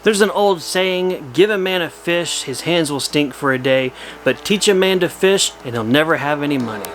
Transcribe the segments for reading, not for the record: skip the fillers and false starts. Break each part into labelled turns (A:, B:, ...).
A: There's an old saying, give a man a fish, his hands will stink for a day, but teach a man to fish and he'll never have any money.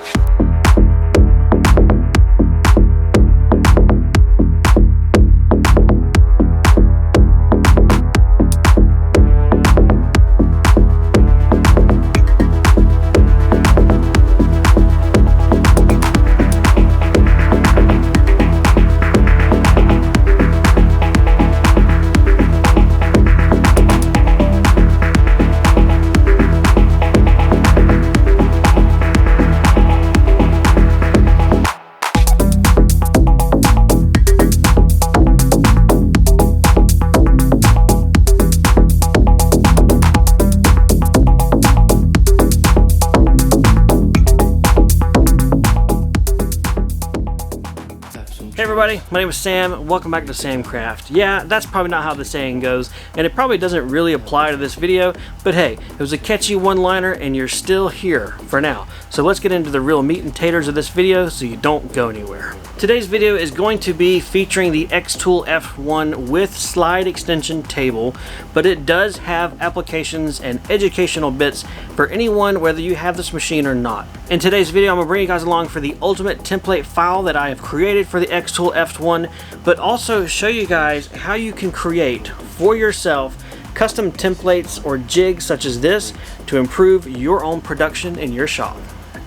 A: Hey everybody, my name is Sam. Welcome back to Samcraft. Yeah, that's probably not how the saying goes, and it probably doesn't really apply to this video, but hey, it was a catchy one-liner and you're still here for now. So let's get into the real meat and taters of this video so you don't go anywhere. Today's video is going to be featuring the xTool F1 with slide extension table, but it does have applications and educational bits for anyone whether you have this machine or not. In today's video, I'm going to bring you guys along for the ultimate template file that I have created for the xTool F1, but also show you guys how you can create for yourself custom templates or jigs such as this to improve your own production in your shop.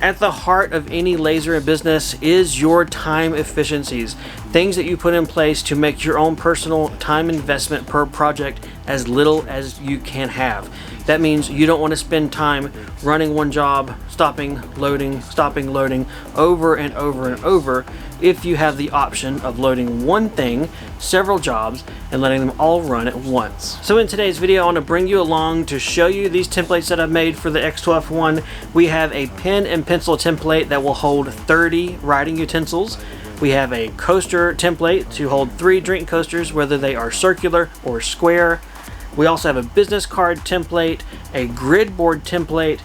A: At the heart of any laser business is your time efficiencies, things that you put in place to make your own personal time investment per project as little as you can have. That means you don't want to spend time running one job, stopping, loading, over and over and over if you have the option of loading one thing, several jobs, and letting them all run at once. So in today's video, I want to bring you along to show you these templates that I've made for the xTool F1. We have a pen and pencil template that will hold 30 writing utensils. We have a coaster template to hold 3 drink coasters, whether they are circular or square. We also have a business card template, a Gridboard template,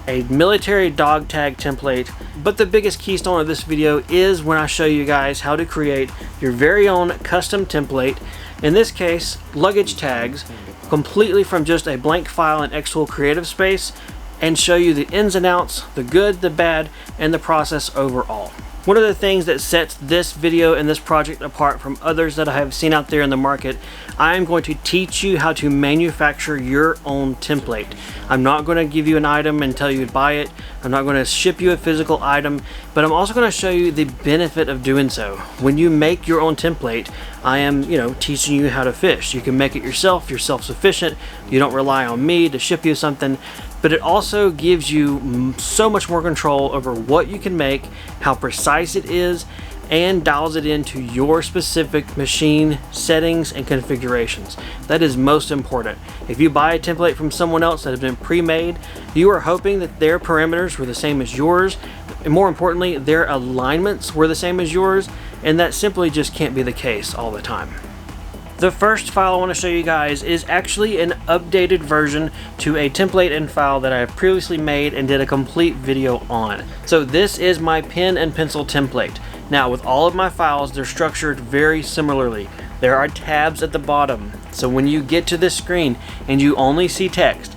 A: a military dog tag template, but the biggest keystone of this video is when I show you guys how to create your very own custom template, in this case luggage tags, completely from just a blank file in xTool Creative Space, and show you the ins and outs, the good, the bad, and the process overall. One of the things that sets this video and this project apart from others that I have seen out there in the market, I am going to teach you how to manufacture your own template. I'm not going to give you an item and tell you to buy it. I'm not going to ship you a physical item, but I'm also going to show you the benefit of doing so. When you make your own template, I am, teaching you how to fish. You can make it yourself, you're self-sufficient, you don't rely on me to ship you something. But it also gives you so much more control over what you can make, how precise it is, and dials it into your specific machine settings and configurations. That is most important. If you buy a template from someone else that has been pre-made, you are hoping that their parameters were the same as yours, and more importantly, their alignments were the same as yours, and that simply just can't be the case all the time. The first file I want to show you guys is actually an updated version to a template and file that I have previously made and did a complete video on. So this is my pen and pencil template. Now with all of my files, they're structured very similarly. There are tabs at the bottom. So when you get to this screen and you only see text,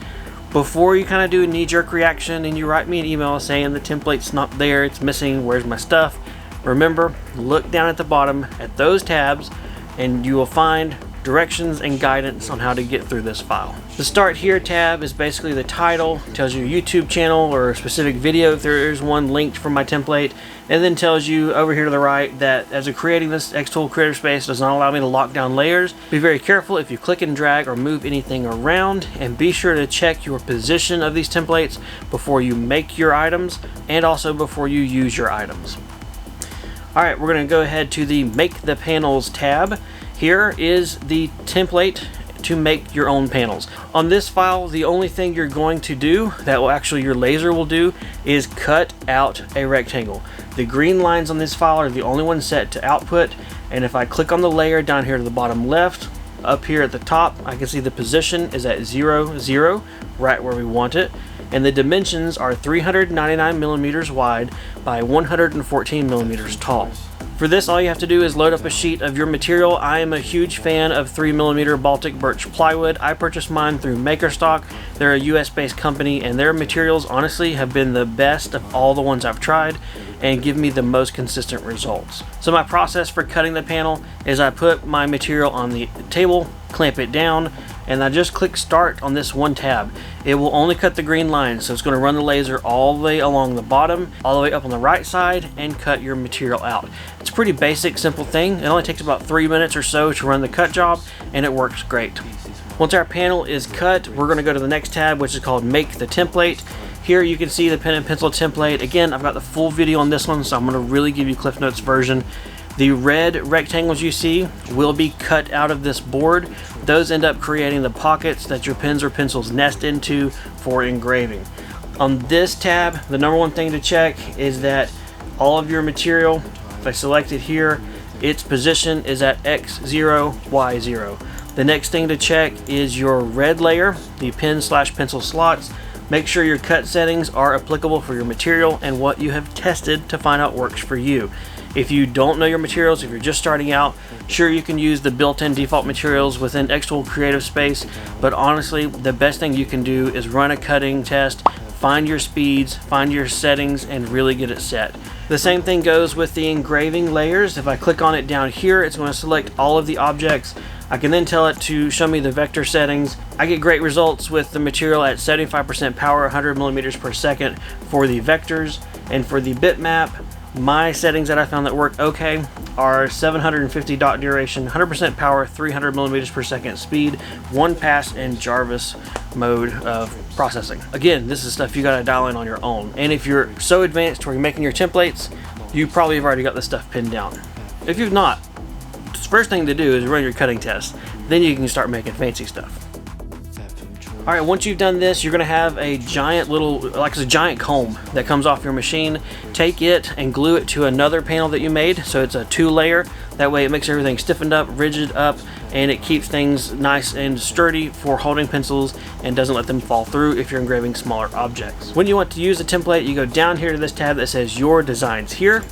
A: before you kind of do a knee-jerk reaction and you write me an email saying the template's not there, it's missing, where's my stuff? Remember, look down at the bottom at those tabs and you will find directions and guidance on how to get through this file. The Start Here tab is basically the title, tells you YouTube channel or a specific video if there is one linked from my template, and then tells you over here to the right that as of creating this xTool Creative Space does not allow me to lock down layers. Be very careful if you click and drag or move anything around, and be sure to check your position of these templates before you make your items and also before you use your items. Alright, we're going to go ahead to the Make the Panels tab. Here is the template to make your own panels. On this file, the only thing you're going to do, that will actually your laser will do, is cut out a rectangle. The green lines on this file are the only ones set to output, and if I click on the layer down here to the bottom left, up here at the top, I can see the position is at 0, 0, right where we want it. And the dimensions are 399 millimeters wide by 114 millimeters tall. For this, all you have to do is load up a sheet of your material. I am a huge fan of 3mm Baltic birch plywood. I purchased mine through MakerStock. They're a US based company, and their materials honestly have been the best of all the ones I've tried and give me the most consistent results. So my process for cutting the panel is I put my material on the table, clamp it down, and I just click start on this one tab. It will only cut the green lines, so it's going to run the laser all the way along the bottom, all the way up on the right side, and cut your material out. It's a pretty basic, simple thing. It only takes about 3 minutes or so to run the cut job, and it works great. Once our panel is cut, we're going to go to the next tab, which is called Make the Template. Here you can see the pen and pencil template. Again, I've got the full video on this one, so I'm going to really give you Cliff Notes version. The red rectangles you see will be cut out of this board. Those end up creating the pockets that your pens or pencils nest into for engraving. On this tab, the number one thing to check is that all of your material, if I select it here, its position is at X0, Y0. The next thing to check is your red layer, the pen/pencil slots. Make sure your cut settings are applicable for your material and what you have tested to find out works for you. If you don't know your materials, if you're just starting out, sure, you can use the built-in default materials within xTool Creative Space, but honestly, the best thing you can do is run a cutting test, find your speeds, find your settings, and really get it set. The same thing goes with the engraving layers. If I click on it down here, it's going to select all of the objects. I can then tell it to show me the vector settings. I get great results with the material at 75% power, 100 millimeters per second for the vectors, and for the bitmap, my settings that I found that work okay are 750 dot duration, 100% power, 300 millimeters per second speed, 1 pass, and Jarvis mode of processing. Again, this is stuff you gotta dial in on your own. And if you're so advanced where you're making your templates, you probably have already got this stuff pinned down. If you've not, the first thing to do is run your cutting test. Then you can start making fancy stuff. Alright, once you've done this, you're going to have a giant little, like a giant comb that comes off your machine. Take it and glue it to another panel that you made, so it's a 2-layer. That way it makes everything stiffened up, rigid up, and it keeps things nice and sturdy for holding pencils and doesn't let them fall through if you're engraving smaller objects. When you want to use a template, you go down here to this tab that says Your Designs Here.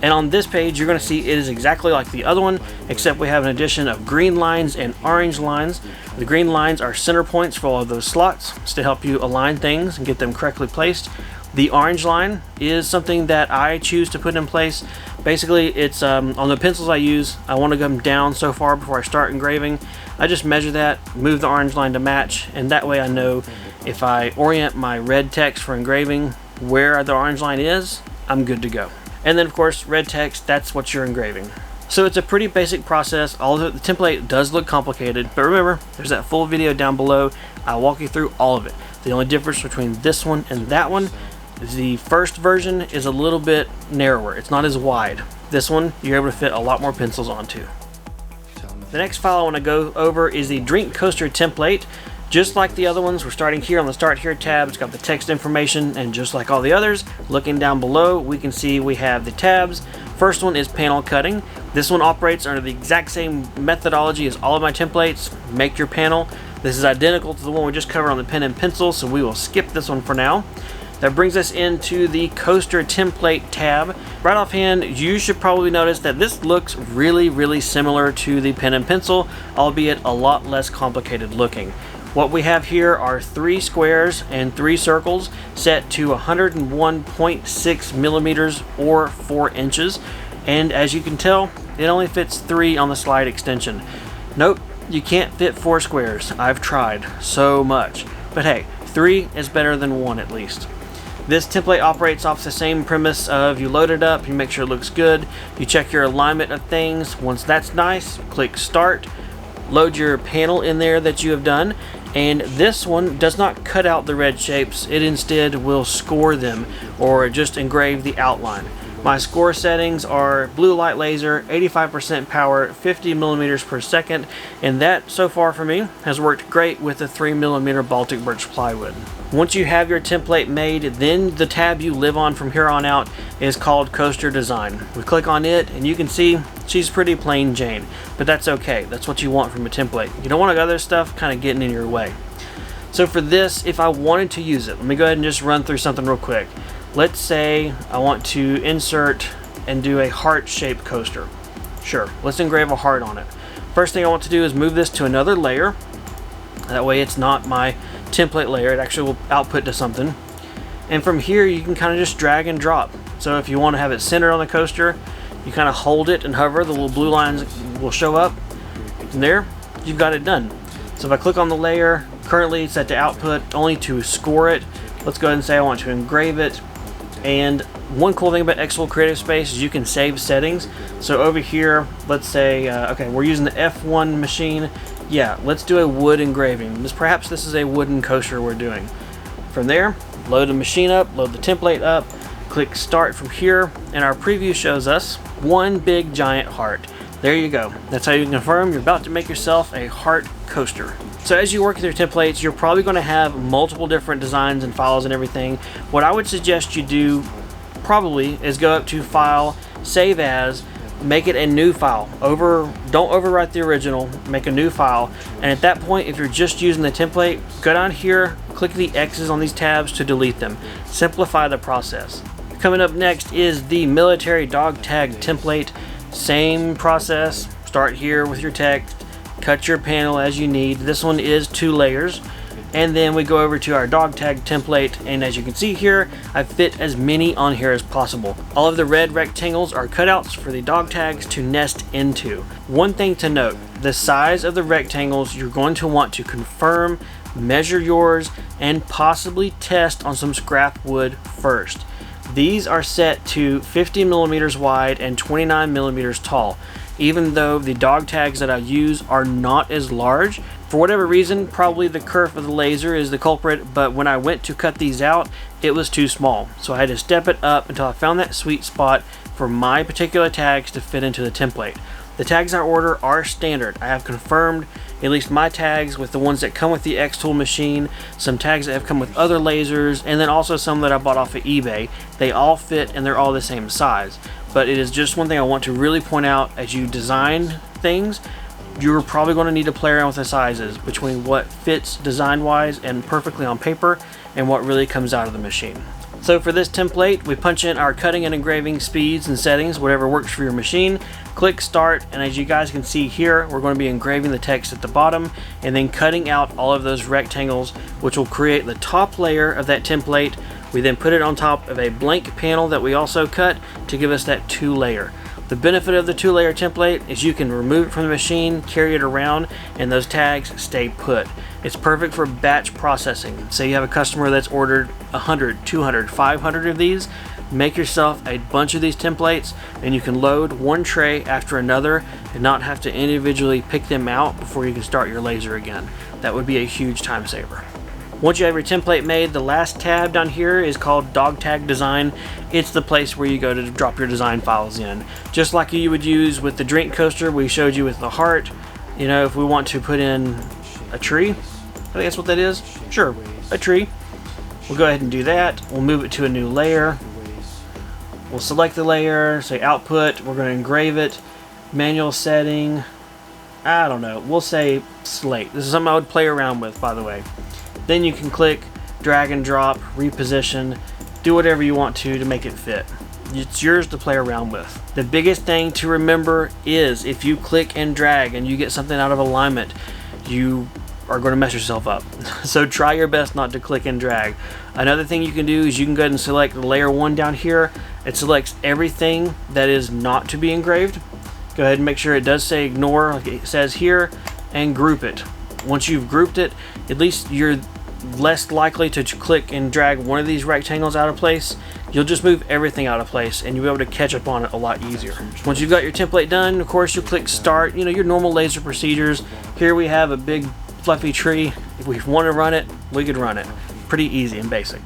A: And on this page, you're going to see it is exactly like the other one, except we have an addition of green lines and orange lines. The green lines are center points for all of those slots to help you align things and get them correctly placed. The orange line is something that I choose to put in place. Basically, it's on the pencils I use, I want to go down so far before I start engraving. I just measure that, move the orange line to match, and that way I know if I orient my red text for engraving where the orange line is, I'm good to go. And then of course, red text, that's what you're engraving. So it's a pretty basic process, although the template does look complicated, but remember, there's that full video down below. I'll walk you through all of it. The only difference between this one and that one is the first version is a little bit narrower. It's not as wide. This one, you're able to fit a lot more pencils onto. The next file I want to go over is the Drink Coaster template. Just like the other ones, we're starting here on the Start Here tab. It's got the text information, and just like all the others, looking down below, we can see we have the tabs. First one is panel cutting. This one operates under the exact same methodology as all of my templates. Make your panel. This is identical to the one we just covered on the pen and pencil, so we will skip this one for now. That brings us into the Coaster Template tab. Right offhand, you should probably notice that this looks really similar to the pen and pencil, albeit a lot less complicated looking. What we have here are 3 squares and 3 circles set to 101.6 millimeters or 4 inches. And as you can tell, it only fits 3 on the slide extension. Nope, you can't fit 4 squares. I've tried so much. But hey, 3 is better than 1 at least. This template operates off the same premise of you load it up, you make sure it looks good, you check your alignment of things. Once that's nice, click Start. Load your panel in there that you have done, and this one does not cut out the red shapes. It instead will score them or just engrave the outline. My score settings are blue light laser, 85% power, 50 millimeters per second, and that so far for me has worked great with the 3mm Baltic birch plywood. Once you have your template made, then the tab you live on from here on out is called Coaster Design. We click on it and you can see she's pretty plain Jane, but that's okay. That's what you want from a template. You don't want other stuff kind of getting in your way. So for this, if I wanted to use it, let me go ahead and just run through something real quick. Let's say I want to insert and do a heart-shaped coaster. Sure, let's engrave a heart on it. First thing I want to do is move this to another layer. That way it's not my template layer, it actually will output to something. And from here you can kind of just drag and drop. So if you want to have it centered on the coaster, you kind of hold it and hover, the little blue lines will show up, and there, you've got it done. So if I click on the layer, currently it's set to output only to score it. Let's go ahead and say I want to engrave it. And one cool thing about xTool Creative Space is you can save settings. So over here, let's say, okay, we're using the F1 machine. Yeah, let's do a wood engraving. Perhaps this is a wooden coaster we're doing. From there, load the machine up, load the template up, click start from here, and our preview shows us one big giant heart. There you go. That's how you can confirm you're about to make yourself a heart coaster. So as you work with your templates, you're probably going to have multiple different designs and files and everything. What I would suggest you do probably is go up to File, Save As, make it a new file. Don't overwrite the original, make a new file. And at that point, if you're just using the template, go down here, click the X's on these tabs to delete them. Simplify the process. Coming up next is the military dog tag template. Same process. Start here with your text, cut your panel as you need. This one is 2 layers. And then we go over to our dog tag template, and as you can see here, I fit as many on here as possible. All of the red rectangles are cutouts for the dog tags to nest into. One thing to note, the size of the rectangles you're going to want to confirm, measure yours, and possibly test on some scrap wood first. These are set to 50 millimeters wide and 29 millimeters tall. Even though the dog tags that I use are not as large, for whatever reason, probably the kerf of the laser is the culprit, but when I went to cut these out, it was too small. So I had to step it up until I found that sweet spot for my particular tags to fit into the template. The tags I order are standard. I have confirmed at least my tags with the ones that come with the xTool machine, some tags that have come with other lasers, and then also some that I bought off of eBay. They all fit and they're all the same size. But it is just one thing I want to really point out as you design things. You're probably going to need to play around with the sizes between what fits design-wise and perfectly on paper and what really comes out of the machine. So for this template, we punch in our cutting and engraving speeds and settings, whatever works for your machine. Click start, and as you guys can see here, we're going to be engraving the text at the bottom and then cutting out all of those rectangles, which will create the top layer of that template. We then put it on top of a blank panel that we also cut to give us that 2-layer. The benefit of the 2-layer template is you can remove it from the machine, carry it around, and those tags stay put. It's perfect for batch processing. Say you have a customer that's ordered 100, 200, 500 of these, make yourself a bunch of these templates and you can load one tray after another and not have to individually pick them out before you can start your laser again. That would be a huge time saver. Once you have your template made, the last tab down here is called Dog Tag Design. It's the place where you go to drop your design files in. Just like you would use with the drink coaster we showed you with the heart. You know, if we want to put in a tree, I think that's what that is. Sure, a tree. We'll go ahead and do that. We'll move it to a new layer. We'll select the layer, say output. We're going to engrave it. Manual setting. I don't know. We'll say slate. This is something I would play around with, by the way. Then you can click, drag and drop, reposition, do whatever you want to make it fit. It's yours to play around with. The biggest thing to remember is if you click and drag and you get something out of alignment, you are going to mess yourself up. So try your best not to click and drag. Another thing you can do is you can go ahead and select layer 1 down here. It selects everything that is not to be engraved. Go ahead and make sure it does say ignore like it says here, and group it. Once you've grouped it, at least you're less likely to click and drag one of these rectangles out of place. You'll just move everything out of place and you'll be able to catch up on it a lot easier. Once you've got your template done, of course, you'll click start, you know, your normal laser procedures. Here we have a big fluffy tree. If we want to run it, we could run it. Pretty easy and basic.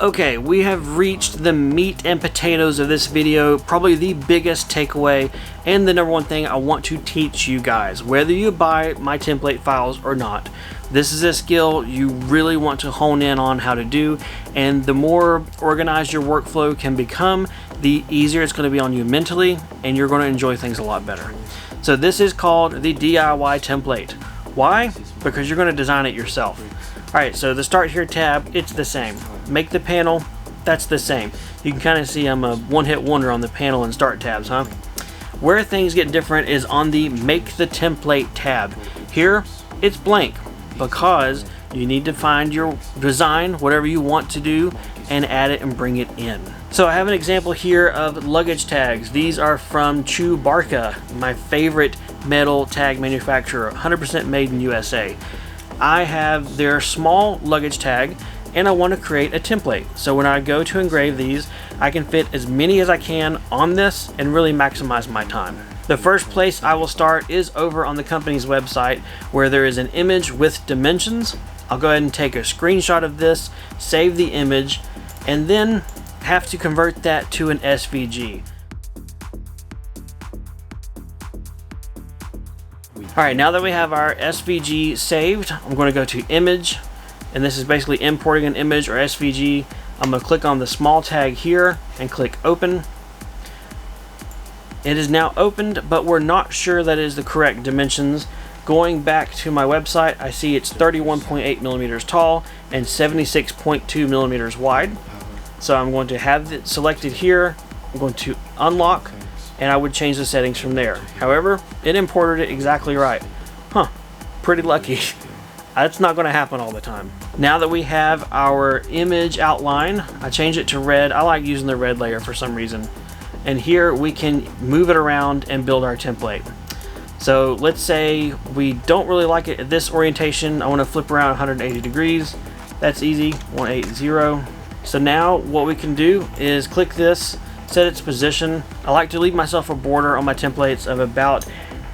A: Okay, we have reached the meat and potatoes of this video, probably the biggest takeaway and the number one thing I want to teach you guys, whether you buy my template files or not. This is a skill you really want to hone in on how to do, and the more organized your workflow can become, the easier it's going to be on you mentally, and you're going to enjoy things a lot better. So this is called the DIY template. Why? Because you're going to design it yourself. Alright, so the Start Here tab, it's the same. Make the panel, that's the same. You can kind of see I'm a one-hit wonder on the panel and start tabs, huh? Where things get different is on the Make the Template tab. Here, it's blank because you need to find your design, whatever you want to do, and add it and bring it in. So I have an example here of luggage tags. These are from Chewbacca, my favorite metal tag manufacturer, 100% made in USA. I have their small luggage tag, and I want to create a template. So when I go to engrave these, I can fit as many as I can on this and really maximize my time. The first place I will start is over on the company's website where there is an image with dimensions. I'll go ahead and take a screenshot of this, save the image, and then have to convert that to an SVG. Alright, now that we have our SVG saved, I'm going to go to Image, and this is basically importing an image or SVG. I'm going to click on the small tag here and click Open. It is now opened, but we're not sure that is the correct dimensions. Going back to my website, I see it's 31.8 millimeters tall and 76.2 millimeters wide. So I'm going to have it selected here. I'm going to unlock, and I would change the settings from there. However, it imported it exactly right. Huh, pretty lucky. That's not going to happen all the time. Now that we have our image outline, I change it to red. I like using the red layer for some reason. And here we can move it around and build our template. So let's say we don't really like it at this orientation. I want to flip around 180 degrees. That's easy, 180. So now what we can do is click this, set its position. I like to leave myself a border on my templates of about,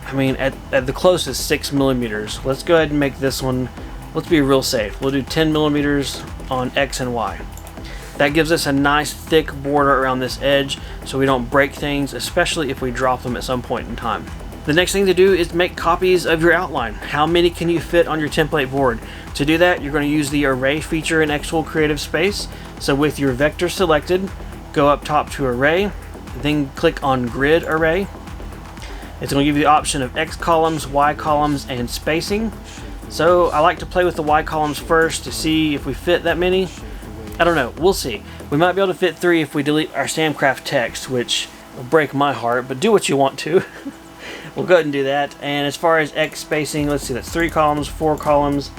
A: at the closest 6 millimeters. Let's go ahead and make this one, let's be real safe. We'll do 10 millimeters on X and Y. That gives us a nice thick border around this edge so we don't break things, especially if we drop them at some point in time. The next thing to do is make copies of your outline. How many can you fit on your template board? To do that, you're going to use the array feature in xTool Creative Space. So with your vector selected, go up top to array, then click on grid array. It's going to give you the option of X columns, Y columns, and spacing. So I like to play with the Y columns first to see if we fit that many. I don't know, we'll see. We might be able to fit 3 if we delete our Samcraft text, which will break my heart, but do what you want to. We'll go ahead and do that. And as far as X spacing, let's see, that's 3 columns, 4 columns.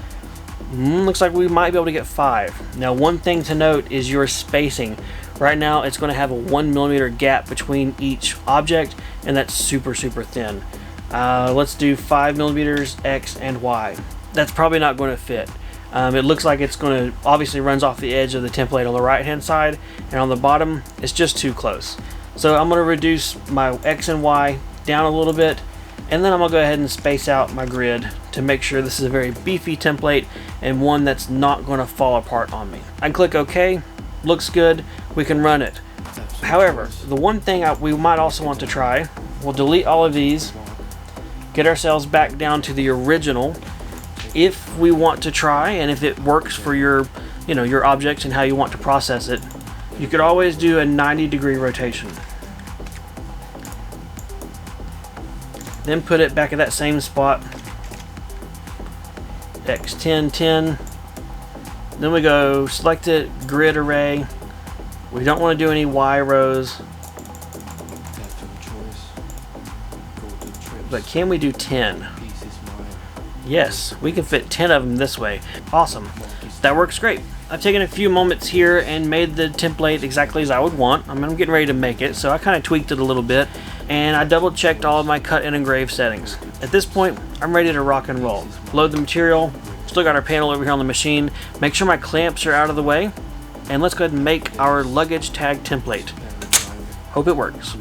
A: Looks like we might be able to get 5. Now, one thing to note is your spacing. Right now, it's going to have a 1 millimeter gap between each object, and that's super, super thin. Let's do 5 millimeters X and Y. That's probably not going to fit. It looks like it's going to obviously runs off the edge of the template on the right hand side, and on the bottom it's just too close. So I'm going to reduce my X and Y down a little bit, and then I'm going to go ahead and space out my grid to make sure this is a very beefy template and one that's not going to fall apart on me. I can click OK, looks good, we can run it. However, the one thing we might also want to try, we'll delete all of these, get ourselves back down to the original. If we want to try, and if it works for your objects and how you want to process it, you could always do a 90-degree rotation. Then put it back at that same spot. X10, 10. Then we go select it, grid array. We don't want to do any Y rows. But can we do 10? Yes, we can fit 10 of them this way. Awesome. That works great. I've taken a few moments here and made the template exactly as I would want. I'm getting ready to make it, so I kind of tweaked it a little bit, and I double checked all of my cut and engrave settings. At this point, I'm ready to rock and roll. Load the material, still got our panel over here on the machine, make sure my clamps are out of the way, and let's go ahead and make our luggage tag template. Hope it works.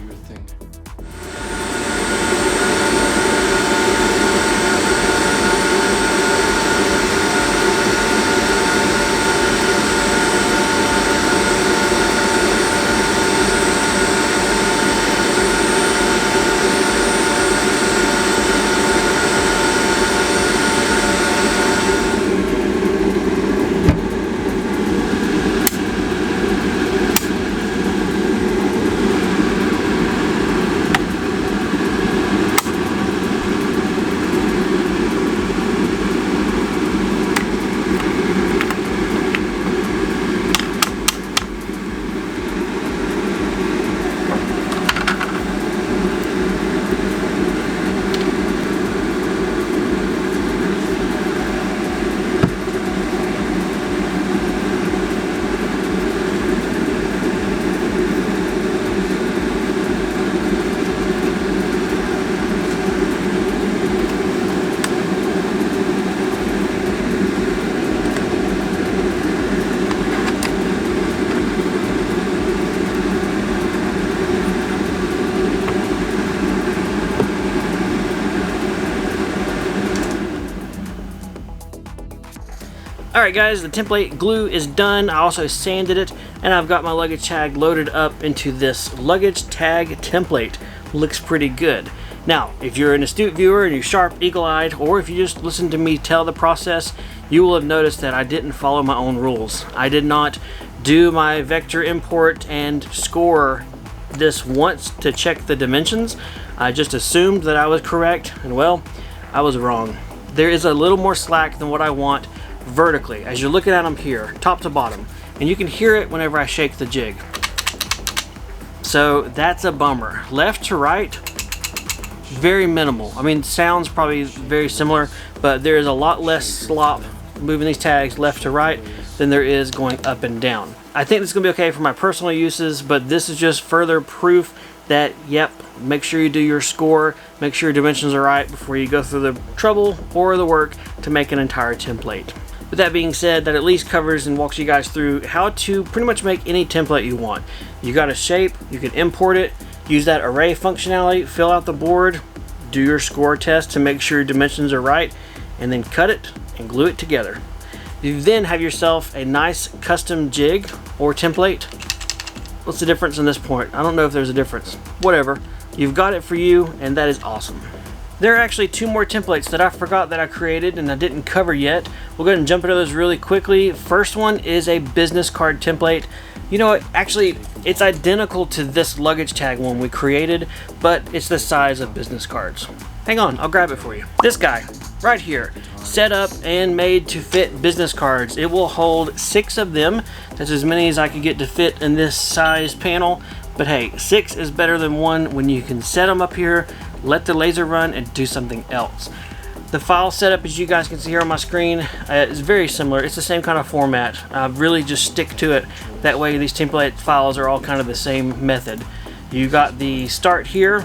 A: Alright guys, the template glue is done. I also sanded it, and I've got my luggage tag loaded up into this luggage tag template. Looks pretty good. Now, if you're an astute viewer and you're sharp, eagle-eyed, or if you just listen to me tell the process, you will have noticed that I didn't follow my own rules. I did not do my vector import and score this once to check the dimensions. I just assumed that I was correct, and well, I was wrong. There is a little more slack than what I want vertically, as you're looking at them here, top to bottom, and you can hear it whenever I shake the jig. So that's a bummer. Left to right, very minimal. I mean, sounds probably very similar, but there is a lot less slop moving these tags left to right than there is going up and down. I think this is gonna be okay for my personal uses, but this is just further proof that, yep, make sure you do your score, make sure your dimensions are right before you go through the trouble or the work to make an entire template. With that being said, that at least covers and walks you guys through how to pretty much make any template you want. You got a shape, you can import it, use that array functionality, fill out the board, do your score test to make sure your dimensions are right, and then cut it and glue it together. You then have yourself a nice custom jig or template. What's the difference in this point? I don't know if there's a difference. Whatever. You've got it for you, and that is awesome. There are actually two more templates that I forgot that I created and I didn't cover yet. We'll go ahead and jump into those really quickly. First one is a business card template. You know what, actually it's identical to this luggage tag one we created, but it's the size of business cards. Hang on, I'll grab it for you. This guy right here, set up and made to fit business cards. It will hold 6 of them. That's as many as I could get to fit in this size panel. But hey, 6 is better than 1 when you can set them up here, let the laser run, and do something else. The file setup, as you guys can see here on my screen, is very similar. It's the same kind of format. Really just stick to it. That way these template files are all kind of the same method. You got the start here,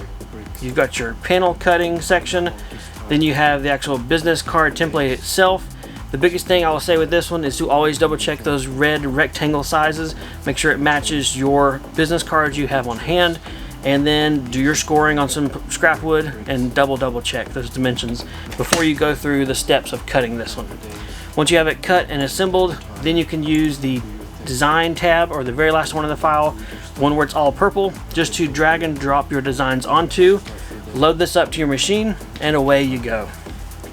A: you've got your panel cutting section, then you have the actual business card template itself. The biggest thing I will say with this one is to always double check those red rectangle sizes. Make sure it matches your business cards you have on hand, and then do your scoring on some scrap wood and double check those dimensions before you go through the steps of cutting this one. Once you have it cut and assembled, then you can use the design tab, or the very last one in the file, one where it's all purple, just to drag and drop your designs onto, load this up to your machine, and away you go.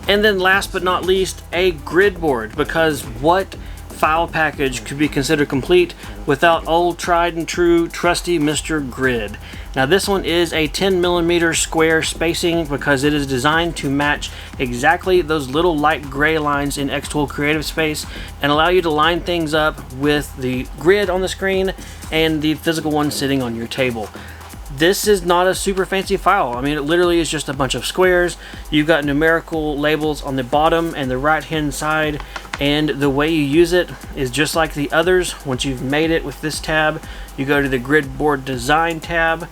A: And then last but not least, a grid board, because what file package could be considered complete without old tried and true trusty Mr. Grid? Now this one is a 10mm square spacing because it is designed to match exactly those little light gray lines in xTool Creative Space and allow you to line things up with the grid on the screen and the physical one sitting on your table. This is not a super fancy file. I mean, it literally is just a bunch of squares. You've got numerical labels on the bottom and the right hand side, and the way you use it is just like the others. Once you've made it with this tab, you go to the Gridboard Design tab.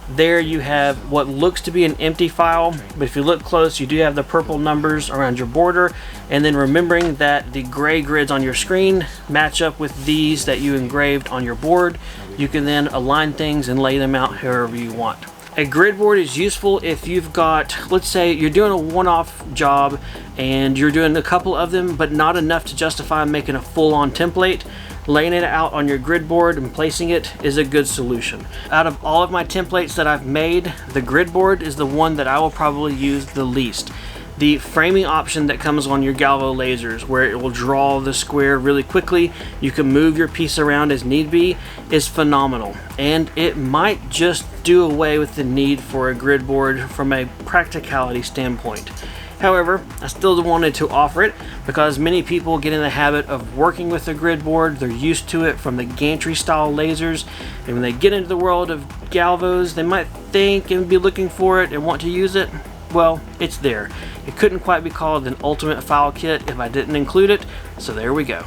A: There you have what looks to be an empty file, but if you look close, you do have the purple numbers around your border, and then remembering that the gray grids on your screen match up with these that you engraved on your board, you can then align things and lay them out however you want. A grid board is useful if you've got, let's say you're doing a one-off job and you're doing a couple of them, but not enough to justify making a full-on template. Laying it out on your grid board and placing it is a good solution. Out of all of my templates that I've made, the grid board is the one that I will probably use the least. The framing option that comes on your Galvo lasers, where it will draw the square really quickly, you can move your piece around as need be, is phenomenal. And it might just do away with the need for a grid board from a practicality standpoint. However, I still wanted to offer it because many people get in the habit of working with a grid board. They're used to it from the gantry style lasers, and when they get into the world of Galvos, they might think and be looking for it and want to use it. Well, it's there. It couldn't quite be called an ultimate file kit if I didn't include it, so there we go.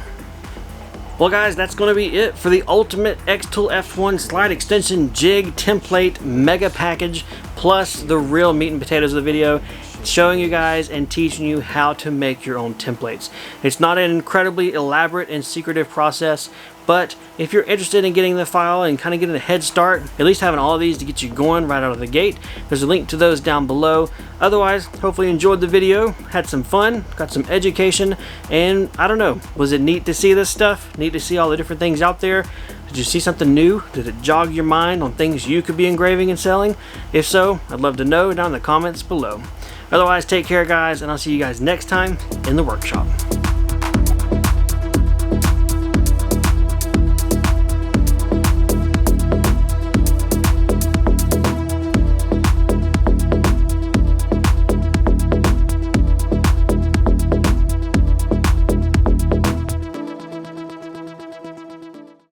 A: Well guys, that's going to be it for the ultimate xTool F1 slide extension jig template mega package, plus the real meat and potatoes of the video, showing you guys and teaching you how to make your own templates. It's not an incredibly elaborate and secretive process, But if you're interested in getting the file and kind of getting a head start, at least having all of these to get you going right out of the gate, there's a link to those down below. Otherwise, hopefully you enjoyed the video, had some fun, got some education, and I don't know, was it neat to see this stuff? Neat to see all the different things out there? Did you see something new? Did it jog your mind on things you could be engraving and selling? If so, I'd love to know down in the comments below. Otherwise, take care guys, and I'll see you guys next time in the workshop.